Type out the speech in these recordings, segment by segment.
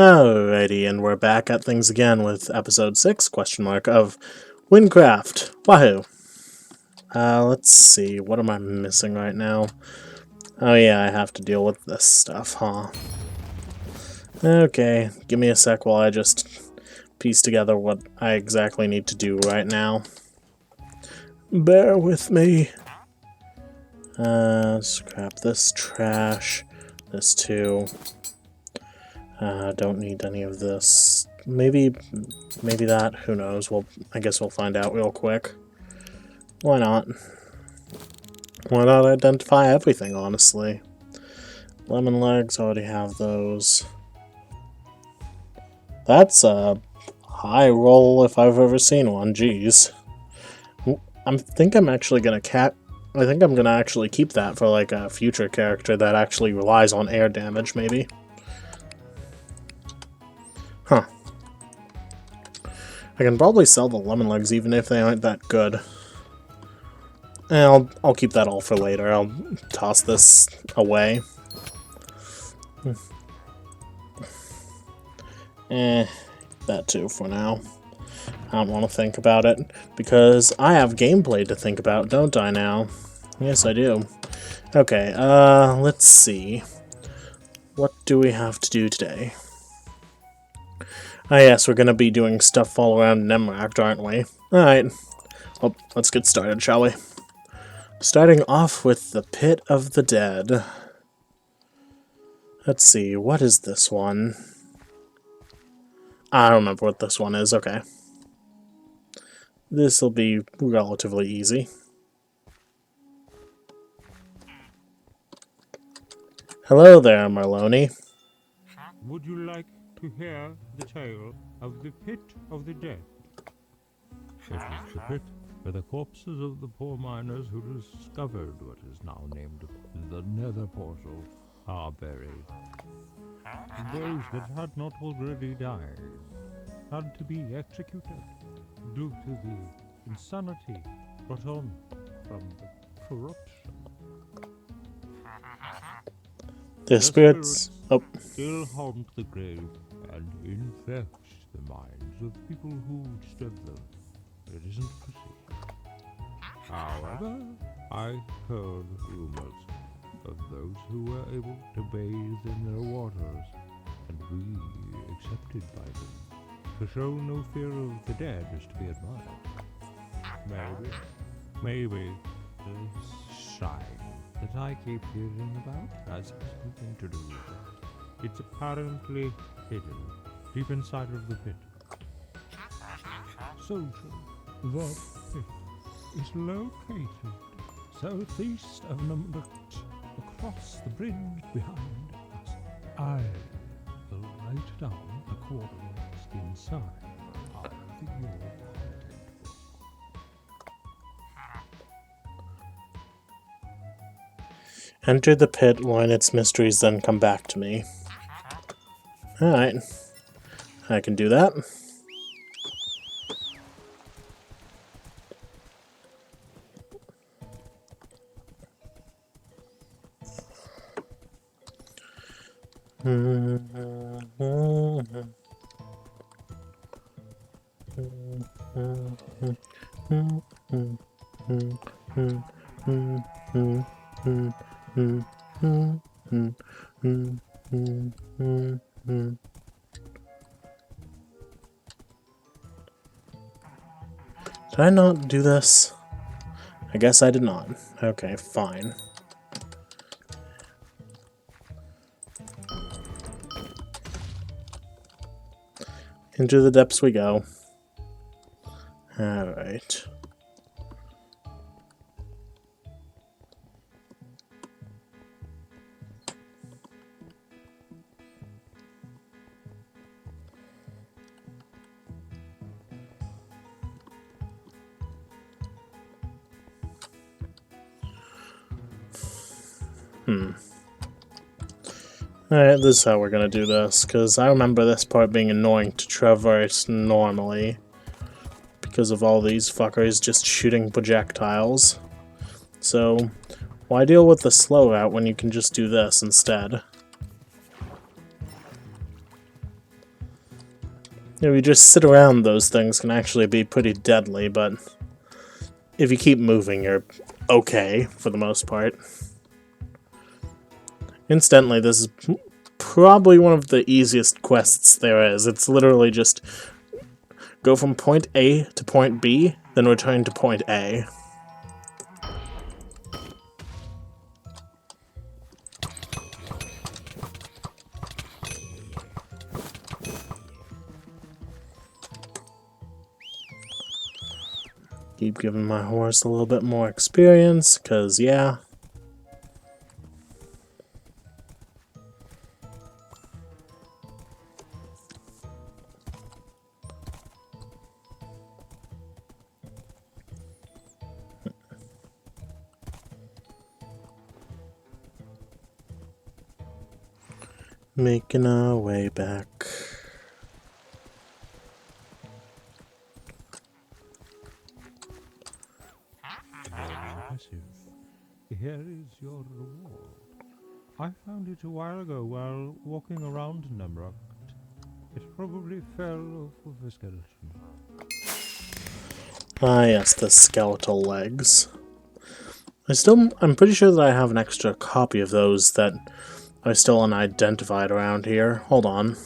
Alrighty, and we're back at things again with episode 6, question mark, of Wynncraft. Wahoo! Let's see, what am I missing right now? Oh yeah, I have to deal with this stuff, huh? Okay, give me a sec while I just piece together what I exactly need to do right now. Bear with me. Scrap this trash. This too. Don't need any of this. Maybe that. Who knows? I guess we'll find out real quick. Why not? Why not identify everything, honestly? Lemon legs, already have those. That's a high roll if I've ever seen one, jeez. I think I'm actually gonna actually keep that for like a future character that actually relies on air damage, maybe. Huh. I can probably sell the lemon legs even if they aren't that good. And I'll keep that all for later. I'll toss this away. That too for now. I don't want to think about it, because I have gameplay to think about, don't I now? Yes, I do. Okay, let's see. What do we have to do today? Ah yes, we're gonna be doing stuff all around Nemract, aren't we? Alright. Well, let's get started, shall we? Starting off with the Pit of the Dead. Let's see, what is this one? I don't remember what this one is, okay. This'll be relatively easy. Hello there, Marloni. Would you like to hear the tale of the Pit of the Dead? It is the pit where the corpses of the poor miners who discovered what is now named the Nether Portal are buried. Those that had not already died had to be executed due to the insanity brought on from the corruption. The spirits Still haunt the grave and infect the minds of people who disturb them. It isn't pretty. However, I heard rumors of those who were able to bathe in their waters and be accepted by them. To show no fear of the dead is to be admired. Maybe this shrine that I keep hearing about has something to do with it. It's apparently hidden deep inside of the pit. Soldier, the pit is located southeast of Nemract, across the bridge behind us. I will write down the coordinates inside of the your content book. Enter the pit, learn its mysteries, then come back to me. Alright. I can do that. Did I not do this? I guess I did not. Okay, fine. Into the depths we go. Alright. Alright, this is how we're gonna do this, because I remember this part being annoying to traverse normally, because of all these fuckers just shooting projectiles. So, why deal with the slow route when you can just do this instead? If you just sit around, those things can actually be pretty deadly, but if you keep moving, you're okay for the most part. Incidentally, this is probably one of the easiest quests there is. It's literally just go from point A to point B, then return to point A. Keep giving my horse a little bit more experience, because, yeah. Making our way back. Very impressive. Here is your reward. I found it a while ago while walking around Nemract. It probably fell off of a skeleton. Ah, yes, the skeletal legs. I'm pretty sure that I have an extra copy of those that are still unidentified around here. Hold on.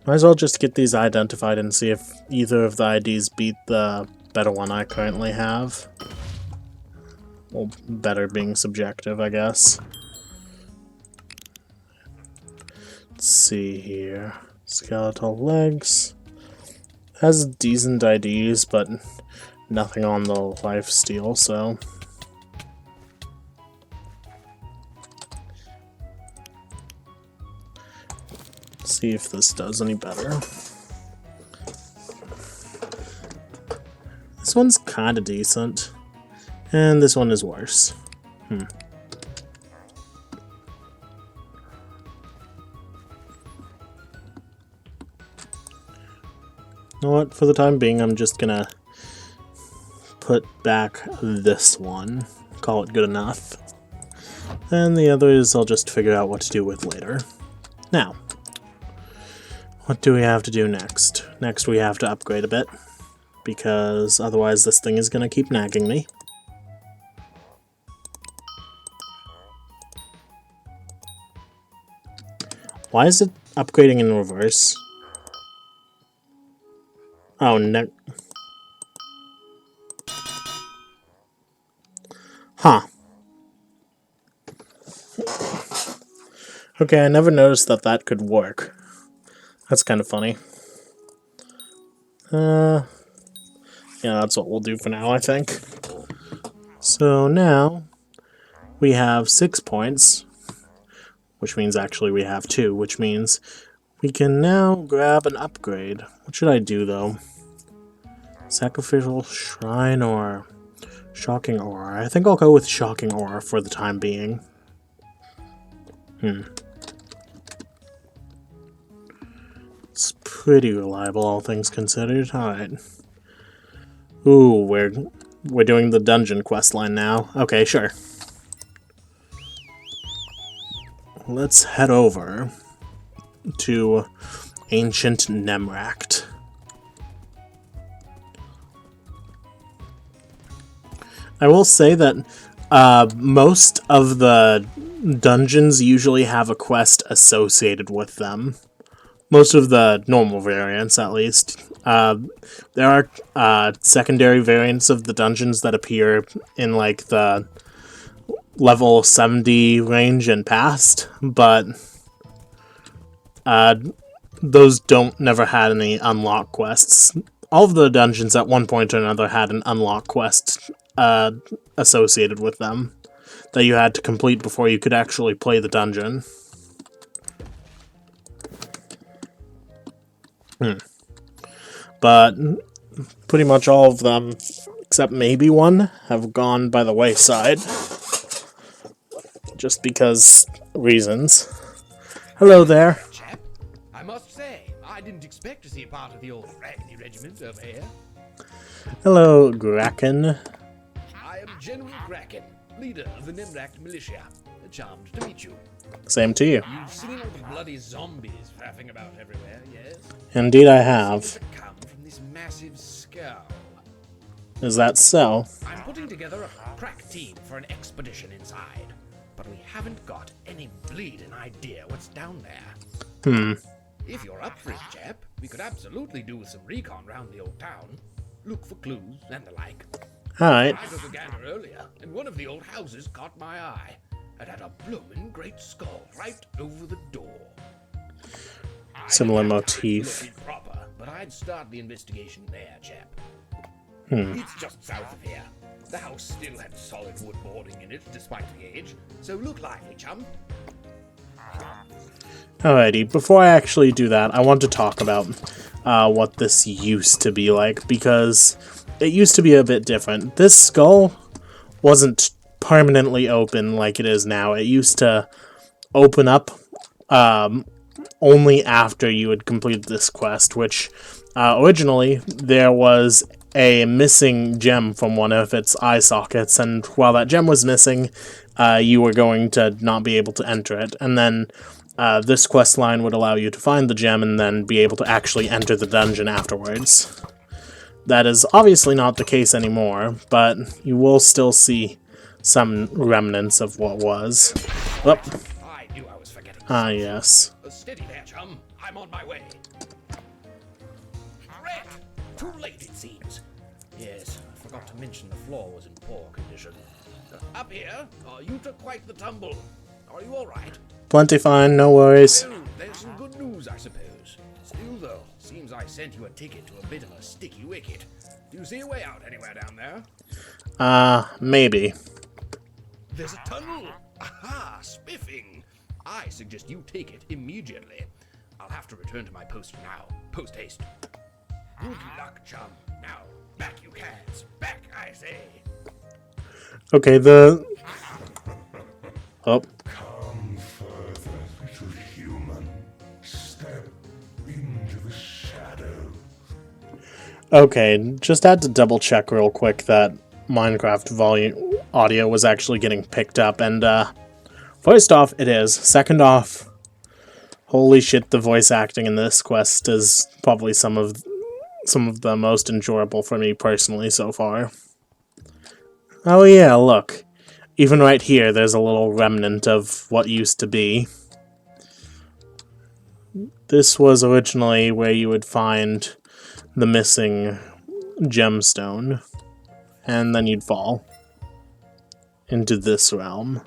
Might as well just get these identified and see if either of the IDs beat the better one I currently have. Well, better being subjective, I guess. Let's see here. Skeletal legs. Has decent IDs, but nothing on the lifesteal, so... see if this does any better. This one's kinda decent. And this one is worse. You know what? For the time being, I'm just gonna put back this one. Call it good enough. And the others I'll just figure out what to do with later. Now, what do we have to do next? Next we have to upgrade a bit, because otherwise this thing is going to keep nagging me. Why is it upgrading in reverse? Oh, no. Huh. Okay, I never noticed that that could work. That's kind of funny. Yeah, that's what we'll do for now, I think. So now, we have 6 points, which means actually we have 2, which means we can now grab an upgrade. What should I do, though? Sacrificial Shrine or Shocking Aura? I think I'll go with Shocking Aura for the time being. It's pretty reliable, all things considered. Alright. Ooh, we're doing the dungeon quest line now. Okay, sure. Let's head over to Ancient Nemract. I will say that most of the dungeons usually have a quest associated with them. Most of the normal variants, at least. There are secondary variants of the dungeons that appear in, like, the level 70 range and past, but those never had any unlock quests. All of the dungeons at one point or another had an unlock quest associated with them that you had to complete before you could actually play the dungeon. But pretty much all of them, except maybe one, have gone by the wayside. Just because reasons. Hello there. Chap, I must say, I didn't expect to see a part of the old Wracked regiment over here. Hello, Graken. I am General Kraken, leader of the Nemract militia. charmed to meet you. Same to you. You've seen all the bloody zombies faffing about everywhere, yes? Indeed I have. Seems to come from this massive skull. Is that so? I'm putting together a crack team for an expedition inside, but we haven't got any bleeding idea what's down there. If you're up for it, chap, we could absolutely do with some recon round the old town. Look for clues and the like. Alright. I took a gander earlier, and one of the old houses caught my eye. It had a bloomin' great skull right over the door. Similar I didn't have time to motif. look in proper, but I'd start the investigation there, chap. It's just south of here. The house still had solid wood boarding in it, despite the age. So look lively, chum. Alrighty, before I actually do that, I want to talk about what this used to be like, because it used to be a bit different. This skull wasn't permanently open like it is now. It used to open up only after you had completed this quest, which originally there was a missing gem from one of its eye sockets, and while that gem was missing, you were going to not be able to enter it, and then this quest line would allow you to find the gem and then be able to actually enter the dungeon afterwards. That is obviously not the case anymore, but you will still see some remnants of what was. Oh. I knew I was forgetting. Yes. Steady there, chum. I'm on my way. Wracked! Too late, it seems. Yes, I forgot to mention the floor was in poor condition. Up here, you took quite the tumble. Are you all right? Plenty fine, no worries. Well, there's some good news, I suppose. Still, though, seems I sent you a ticket to a bit of a sticky wicket. Do you see a way out anywhere down there? Maybe. There's a tunnel! Aha! Spiffing! I suggest you take it immediately. I'll have to return to my post now. Post haste. Good luck, chum. Now, back you cans. Back, I say. Okay, the... Oh. Come further, little human. Step into the shadow. Okay, just had to double check real quick that Minecraft volume audio was actually getting picked up, and first off, it is. Second off, holy shit, the voice acting in this quest is probably some of the most enjoyable for me personally so far. Oh yeah, look. Even right here, there's a little remnant of what used to be. This was originally where you would find the missing gemstone, and then you'd fall into this realm.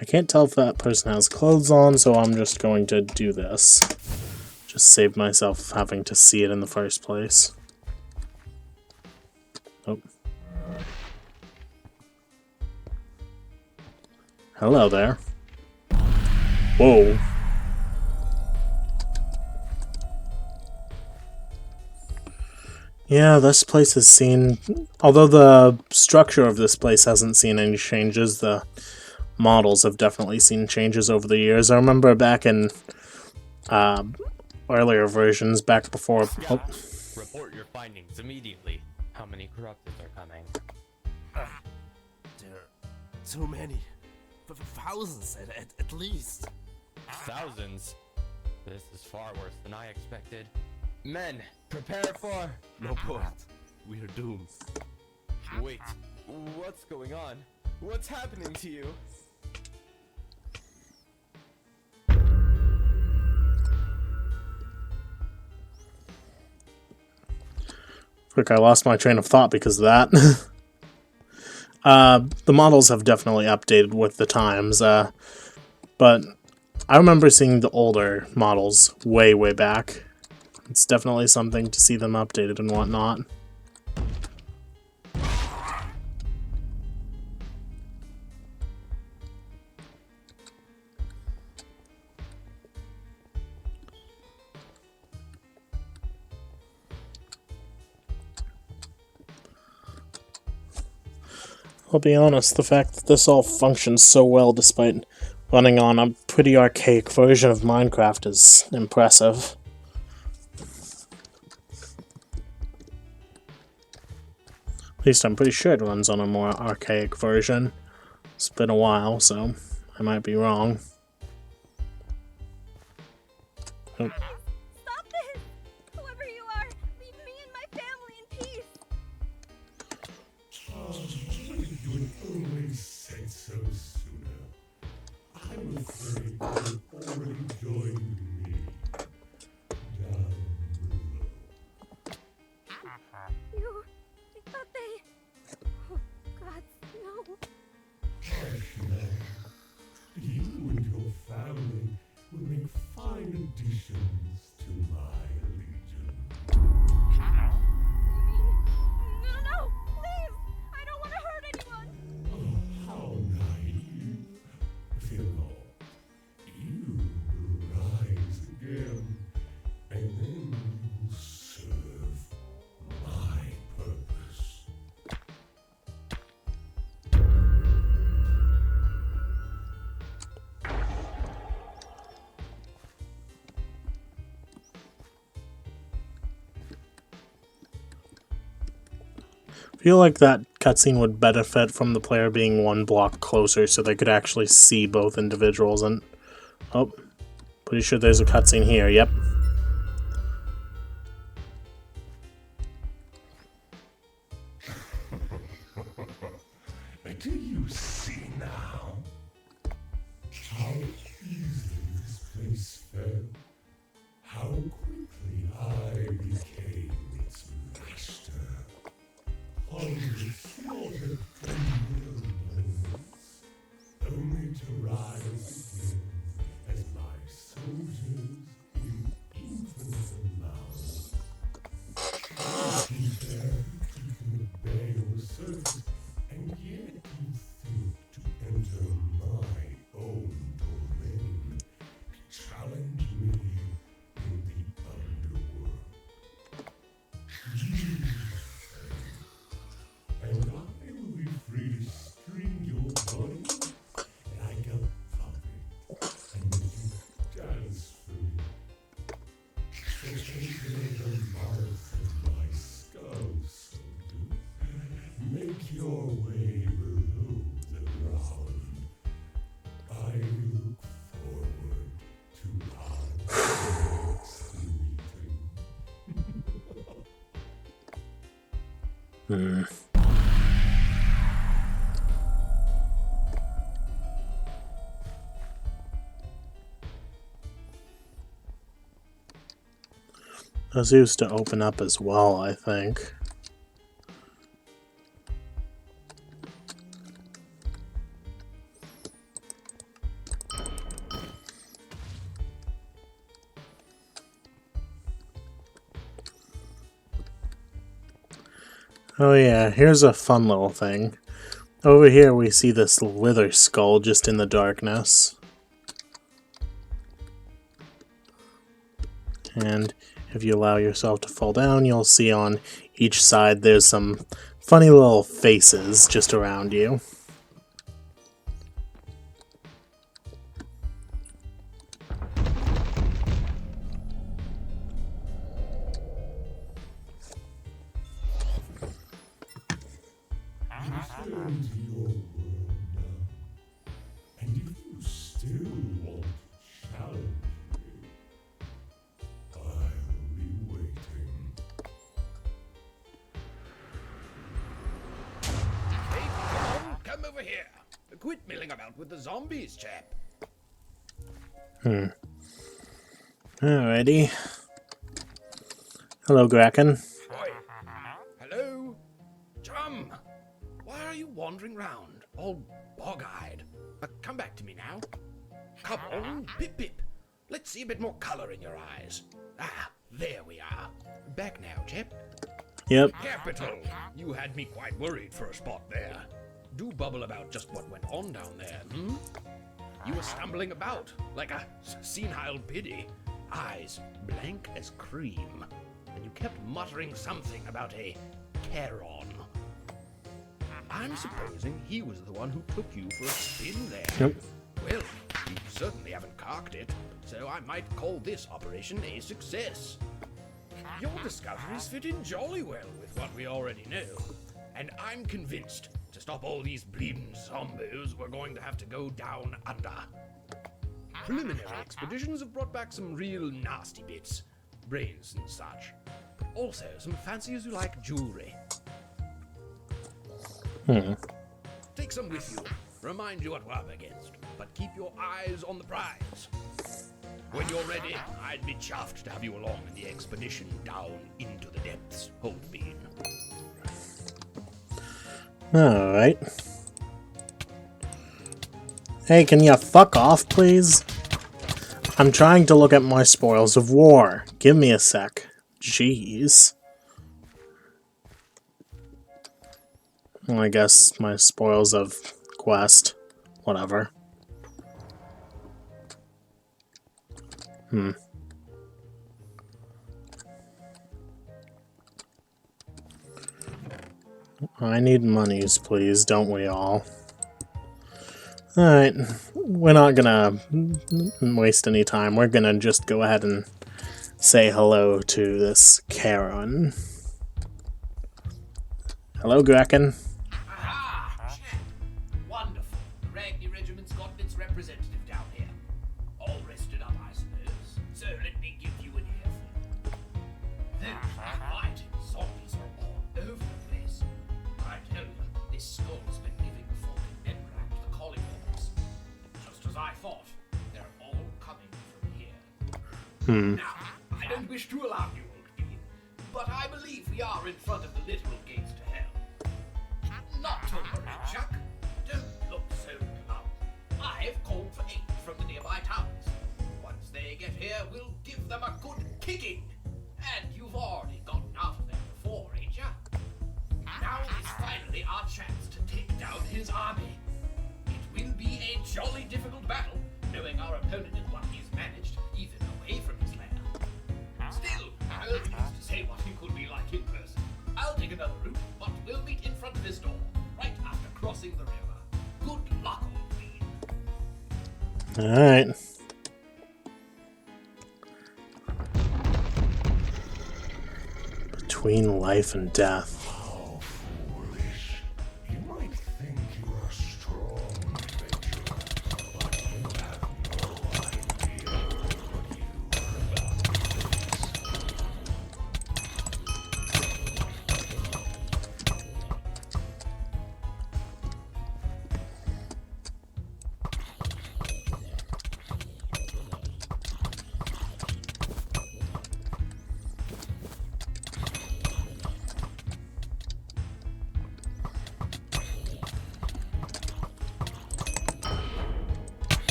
I can't tell if that person has clothes on, so I'm just going to do this. Just save myself having to see it in the first place. Oh. Hello there. Whoa. Yeah, this place has seen... Although the structure of this place hasn't seen any changes, the models have definitely seen changes over the years. I remember back in earlier versions, back before... Oh. Report your findings immediately. How many corrupteds are coming? There are too many. Thousands at least. Thousands? This is far worse than I expected. Men, prepare for... No point. We are doomed. Wait, what's going on? What's happening to you? Frick, I lost my train of thought because of that. The models have definitely updated with the times, but I remember seeing the older models way, way back. It's definitely something to see them updated and whatnot. I'll be honest, the fact that this all functions so well despite running on a pretty archaic version of Minecraft is impressive. At least I'm pretty sure it runs on a more archaic version. It's been a while, so I might be wrong. Oh. Stop this! Whoever you are, leave me and my family in peace! If you had only said so sooner. I'm afraid you've already joined me down below. I thought they... Oh, God, no. Hush now. You and your family will make fine additions to my legion. No, please! I don't want to hurt anyone! Oh, how naive. Fear not. You will rise again, and then you will serve my purpose. I feel like that cutscene would benefit from the player being one block closer so they could actually see both individuals. And oh, pretty sure there's a cutscene here. Yep. Do you see now how easily this place fell? How quickly I became its master? Hundreds slaughtered millions, only to rise again as my soldiers in infinite amounts. You dare keeping at bay on the surface, and yet you think to enter my own domain, to challenge me in the underworld. You and I will be free to string your body like a puppet and make you dance for me. So take the marks of my skull, soldier. Make your way below the ground. I look forward to our next meeting. Those used to open up as well, I think. Oh yeah, here's a fun little thing. Over here we see this wither skull just in the darkness. And if you allow yourself to fall down, you'll see on each side there's some funny little faces just around you. Return to your world now, and if you still want to challenge me, I'll be waiting. Hey, come over here. Quit milling about with the zombies, chap. Alrighty. Hello, Kraken. Oi. Hello? Chum! Why are you wandering round, all bog-eyed? Come back to me now. Come on, Pip-Pip. Let's see a bit more colour in your eyes. Ah, there we are. Back now, chap. Yep. Capital! You had me quite worried for a spot there. Do bubble about just what went on down there, hmm? You were stumbling about like a senile biddy, eyes blank as cream, and you kept muttering something about a Charon. I'm supposing he was the one who took you for a spin there. Yep. Well, you certainly haven't carked it, so I might call this operation a success. Your discoveries fit in jolly well with what we already know, and I'm convinced to stop all these bleeding zombos, we're going to have to go down under. Preliminary expeditions have brought back some real nasty bits, brains and such, but also some fancy-as-you-like jewelry. Take some with you, remind you what we're up against, but keep your eyes on the prize. When you're ready, I'd be chuffed to have you along in the expedition down into the depths, Old Bean. Alright. Hey, can you fuck off, please? I'm trying to look at my spoils of war. Give me a sec. Jeez. Well, I guess my spoils of quest. Whatever. I need monies, please, don't we all? Alright, we're not gonna waste any time. We're gonna just go ahead and say hello to this Charon. Hello, Graken. Aha! Wonderful. The Ragni Regiment's got its representative down here. All rested up, I suppose. So let me give you an earful. Those fighting zombies are all over the place. I tell you, this skull's been living before Nemract, the collies. Just as I thought, they're all coming from here. Now, I don't wish to alarm you, Old Bean, but I believe we are in front of the literal gates to hell. Not to worry, Chuck. Don't look so glum. I've called for aid from the nearby towns. Once they get here, we'll give them a good kicking. And you've already gotten out of there before, ain't ya? Now is finally our chance to take down his army. It will be a jolly difficult battle, knowing our opponent and what he's managed, even away from his lair. Still, I refuse to say what he could be like in person. I'll take another route, but we'll meet in front of his door, right after crossing the river. Good luck, Old Bean. Alright. Between life and death. How foolish. You might think you are strong, adventurer, but you have no idea what you are about to face.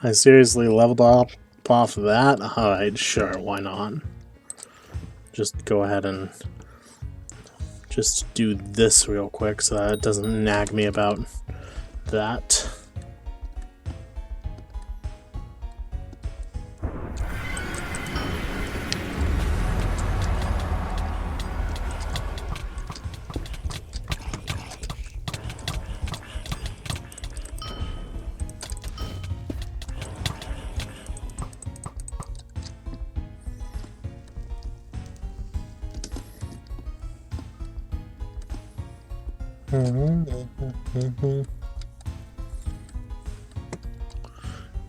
I seriously leveled up off of that? Alright, sure, why not? Just go ahead and just do this real quick so that it doesn't nag me about that.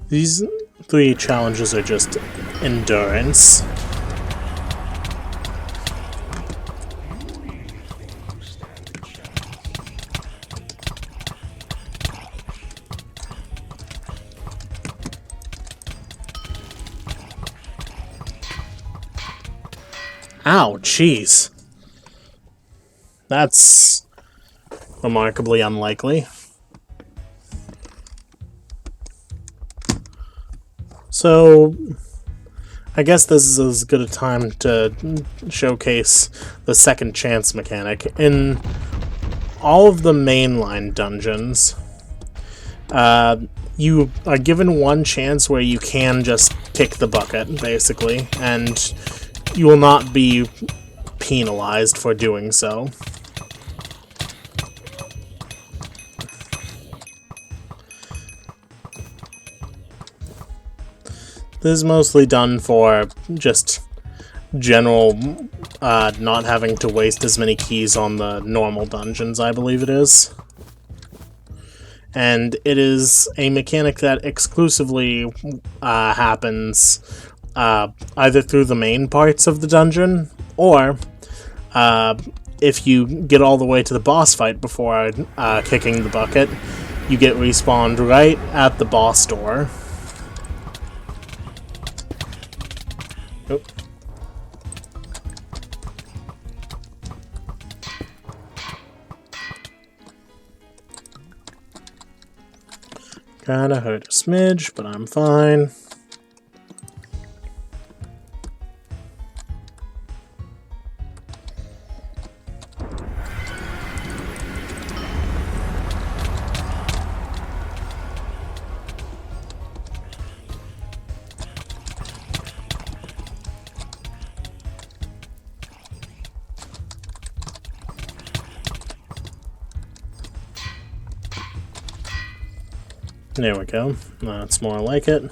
These 3 challenges are just endurance. Ow, jeez. That's remarkably unlikely. So, I guess this is as good a time to showcase the second chance mechanic. In all of the mainline dungeons, you are given one chance where you can just pick the bucket, basically, and you will not be penalized for doing so. This is mostly done for just general not having to waste as many keys on the normal dungeons, I believe it is. And it is a mechanic that exclusively happens either through the main parts of the dungeon, or if you get all the way to the boss fight before kicking the bucket, you get respawned right at the boss door. Oop. Kinda hurt a smidge, but I'm fine. There we go. That's more like it.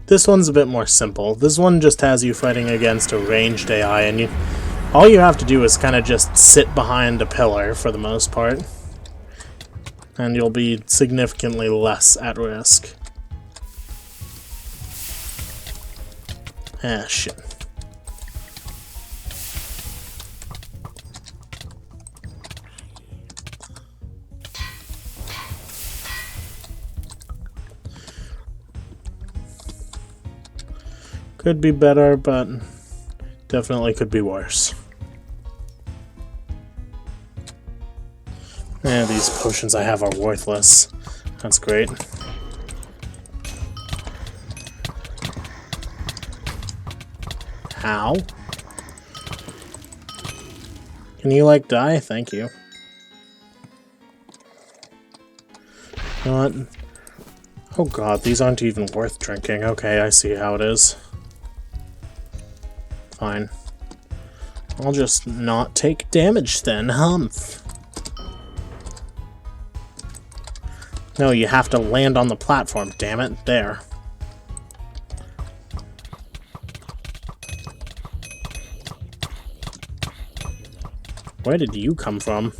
This one's a bit more simple. This one just has you fighting against a ranged AI, and all you have to do is kind of just sit behind a pillar for the most part, and you'll be significantly less at risk. Ah, shit. Could be better, but definitely could be worse. And these potions I have are worthless. That's great. How? Can you, like, die? Thank you. You know what? Oh god, these aren't even worth drinking. Okay, I see how it is. Fine. I'll just not take damage then, humph. No, you have to land on the platform, damn it. There. Where did you come from?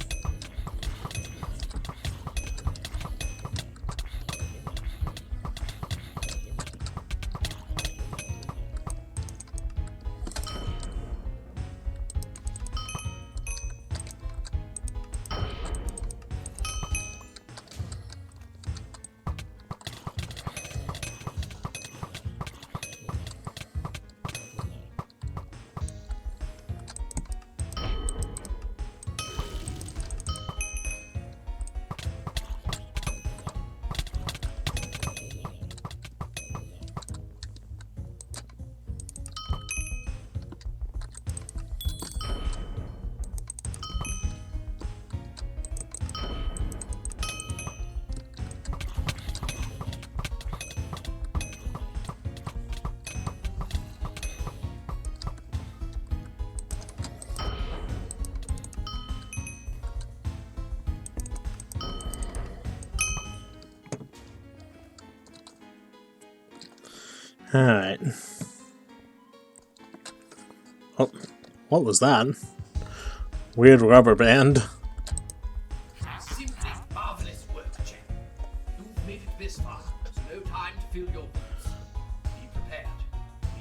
Alright. Oh, what was that? Weird rubber band. Simply marvelous work, Jack. You've made it this far, so no time to fill your boots. Be prepared.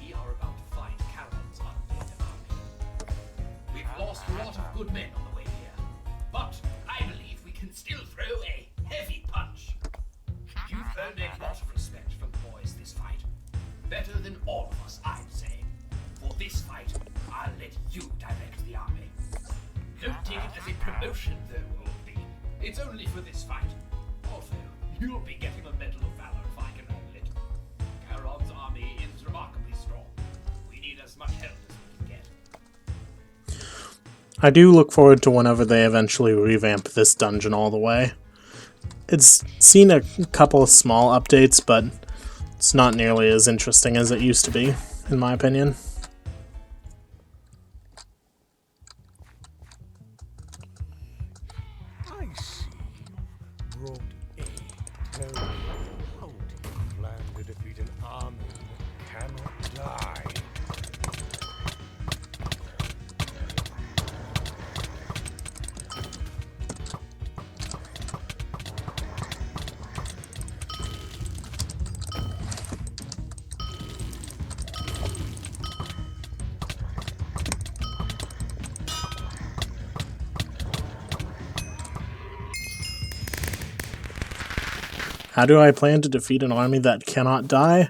We are about to fight Charon's undead army. We've lost a lot of good men on the way here, but I believe we can still throw a heavy punch. You've earned a lot of respect from the boys this fight. Better than all of us, I'd say. For this fight, I'll let you direct the army. Don't take it as a promotion, though, Old Bean. It's only for this fight. Also, you'll be getting a Medal of Valor if I can handle it. Charon's army is remarkably strong. We need as much help as we can get. I do look forward to whenever they eventually revamp this dungeon all the way. It's seen a couple of small updates, but it's not nearly as interesting as it used to be, in my opinion. I see you brought aid. Well, how do you plan to defeat an army that cannot die? How do I plan to defeat an army that cannot die?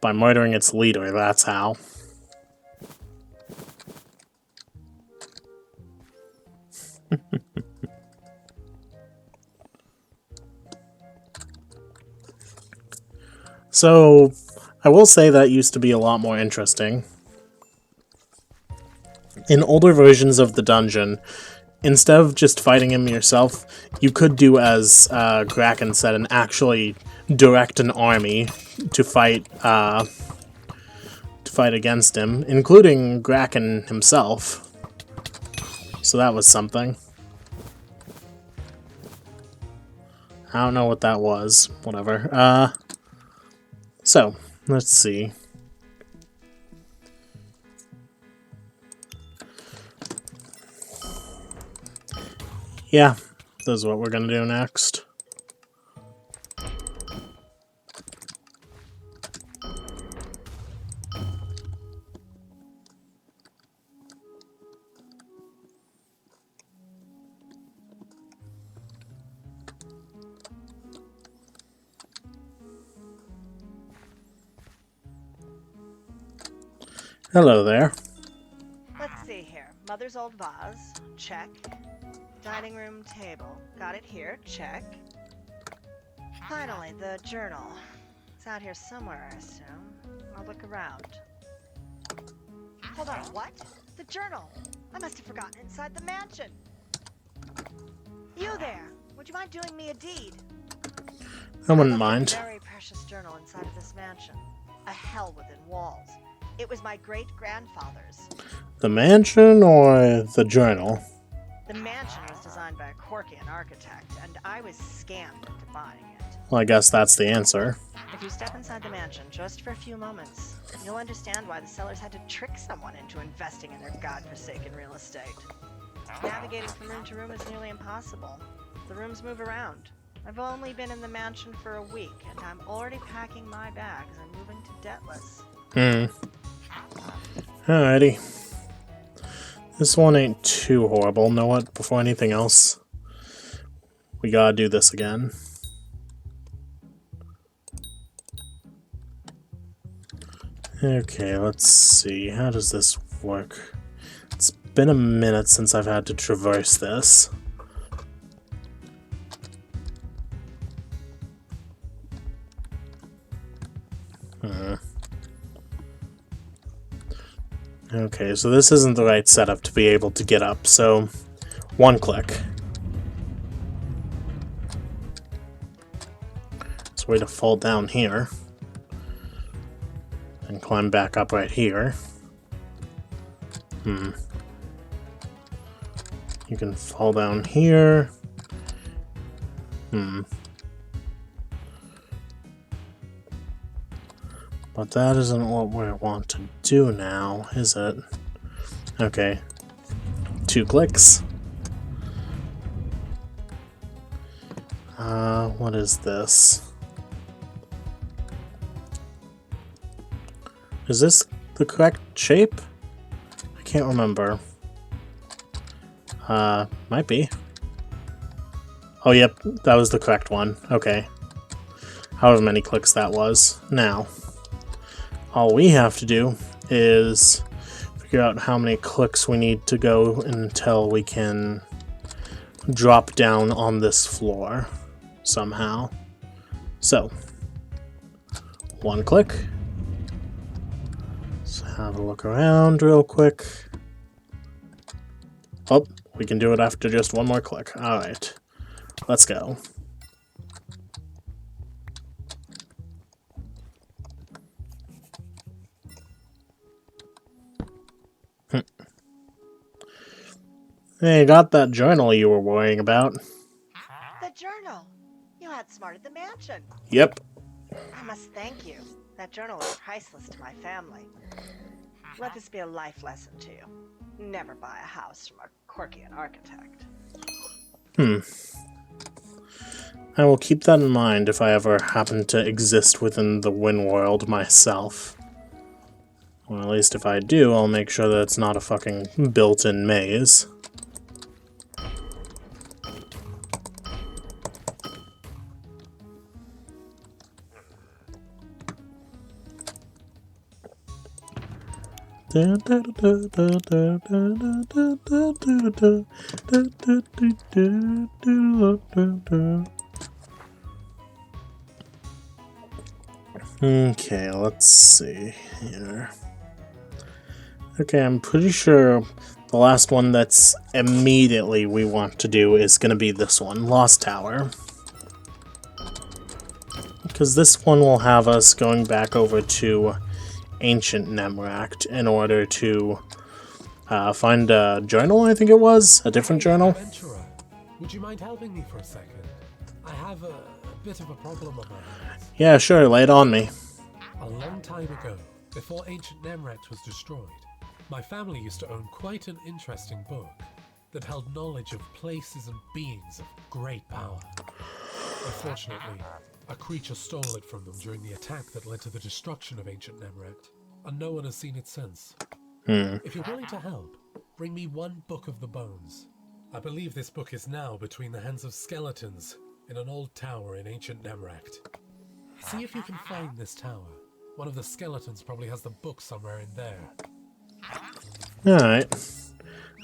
By murdering its leader, that's how. So, I will say that used to be a lot more interesting. In older versions of the dungeon, instead of just fighting him yourself, you could do as Kraken said and actually direct an army to fight against him, including Kraken himself. So that was something. I don't know what that was. Whatever. So, let's see. Yeah, this is what we're gonna do next. Hello there. Let's see here. Mother's old vase. Check. Dining room table. Got it here. Check. Finally, the journal. It's out here somewhere, I assume. I'll look around. Hold on, what? The journal! I must have forgotten inside the mansion. You there! Would you mind doing me a deed? I wouldn't A mind. very precious journal inside of this mansion. A hell within walls. It was my great-grandfather's. The mansion or the journal? The mansion was designed by a Corkian architect, and I was scammed into buying it. Well, I guess that's the answer. If you step inside the mansion just for a few moments, you'll understand why the sellers had to trick someone into investing in their godforsaken real estate. Navigating from room to room is nearly impossible. The rooms move around. I've only been in the mansion for a week, and I'm already packing my bags and moving to Debtless. Alrighty. This one ain't too horrible. Know what? Before anything else, we gotta do this again. Okay, let's see. How does this work? It's been a minute since I've had to traverse this. Okay, so this isn't the right setup to be able to get up, so one click. It's a way to fall down here. And climb back up right here. You can fall down here. But that isn't what we want to do now, is it? Okay. 2 clicks. What is this? Is this the correct shape? I can't remember. Might be. Oh, yep, that was the correct one. Okay. However many clicks that was. Now, all we have to do is figure out how many clicks we need to go until we can drop down on this floor somehow. So, 1 click. Let's have a look around real quick. Oh, we can do it after just 1 more click. Alright, let's go. Hey, you got that journal you were worrying about. The journal! You outsmarted the mansion! Yep. I must thank you. That journal is priceless to my family. Let this be a life lesson to you. Never buy a house from a quirky architect. I will keep that in mind if I ever happen to exist within the Wynn world myself. Or at least if I do, I'll make sure that it's not a fucking built-in maze. Okay, let's see here. Okay, I'm pretty sure the last one that's immediately we want to do is going to be this one, Lost Tower. Because this one will have us going back over to ancient Nemract in order to find a journal, I think it was? A different journal? Adventurer, would you mind helping me for a second? I have a bit of a problem on my hands. Yeah, sure, lay it on me. A long time ago, before ancient Nemract was destroyed, my family used to own quite an interesting book that held knowledge of places and beings of great power. Unfortunately, a creature stole it from them during the attack that led to the destruction of ancient Nemract, and no one has seen it since. If you're willing to help, bring me one book of the bones. I believe this book is now between the hands of skeletons in an old tower in ancient Nemract. See if you can find this tower. One of the skeletons probably has the book somewhere in there. Alright.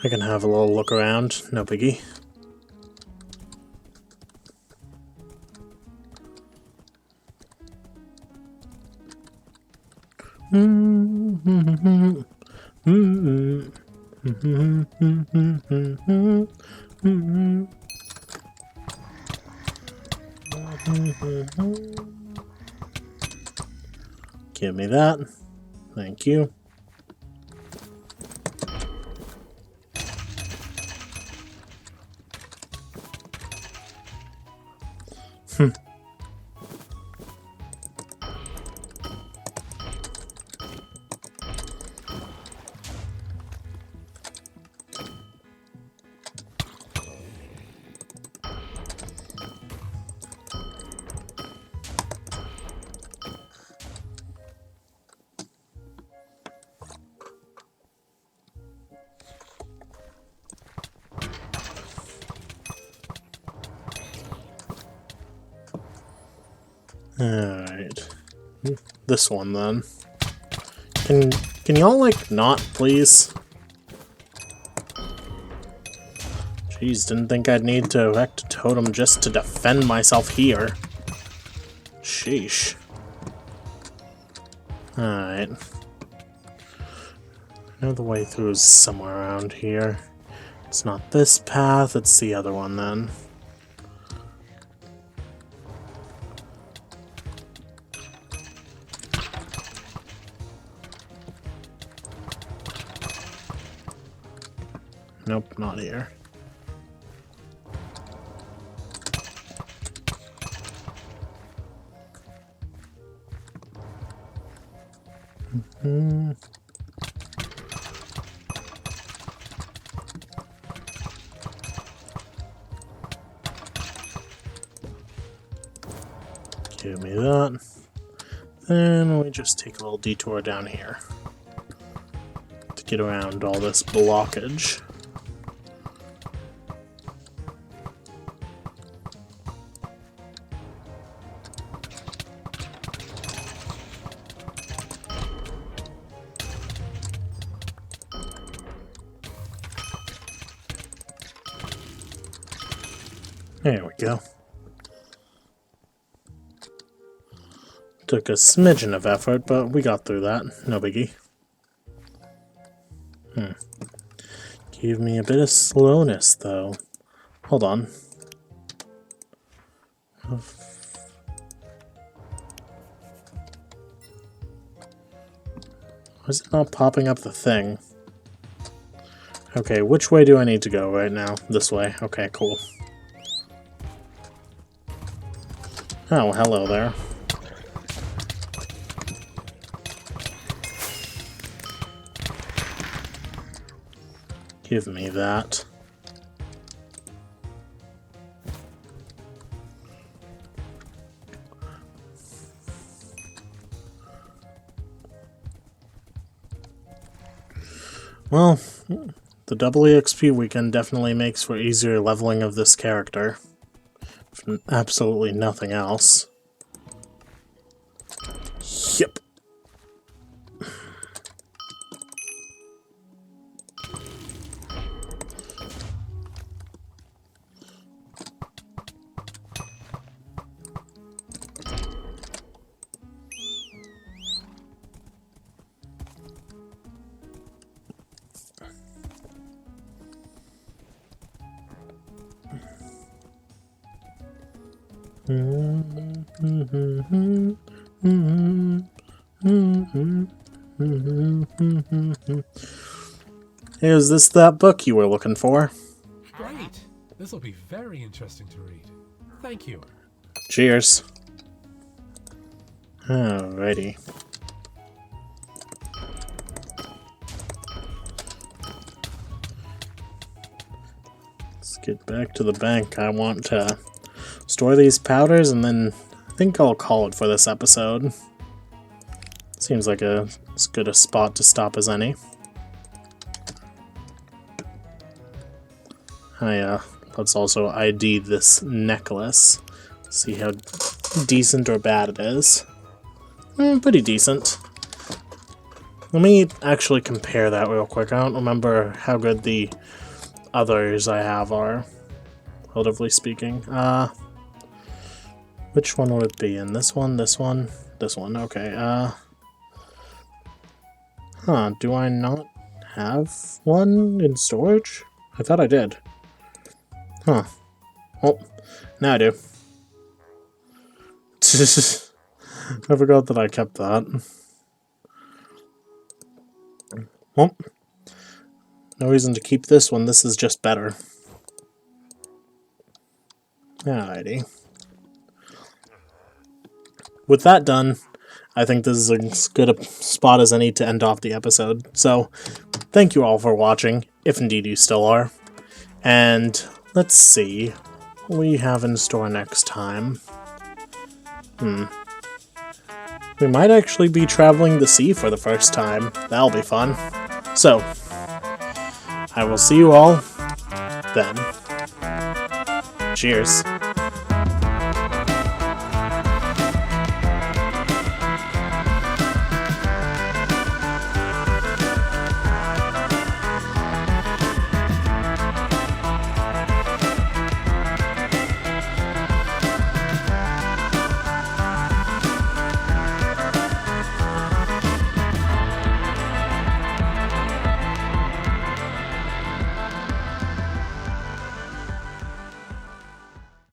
I can have a little look around, no biggie. Give me that. Thank you. Alright. This one, then. Can y'all, like, not, please? Jeez, didn't think I'd need to erect a totem just to defend myself here. Sheesh. Alright. I know the way through is somewhere around here. It's not this path, it's the other one, then. Nope, not here. Give me that. Then we just take a little detour down here to get around all this blockage. There we go. Took a smidgen of effort, but we got through that. No biggie. Give me a bit of slowness, though. Hold on. Why is it not popping up the thing? Okay, which way do I need to go right now? This way. Okay, cool. Oh, hello there. Give me that. Well, the double EXP weekend definitely makes for easier leveling of this character. If absolutely nothing else. Yep. Is this that book you were looking for? Great! This will be very interesting to read. Thank you. Cheers. Alrighty. Let's get back to the bank. I want to store these powders and then I think I'll call it for this episode. Seems like as good a spot to stop as any. Let's also ID this necklace. See how decent or bad it is. Pretty decent. Let me actually compare that real quick. I don't remember how good the others I have are, relatively speaking. Which one would it be in? This one, this one, this one. Okay, do I not have one in storage? I thought I did. Huh. Well, now I do. I forgot that I kept that. Well, no reason to keep this one. This is just better. Alrighty. With that done, I think this is as good a spot as any to end off the episode. So, thank you all for watching, if indeed you still are. And let's see what we have in store next time. We might actually be traveling the sea for the first time. That'll be fun. So, I will see you all then. Cheers.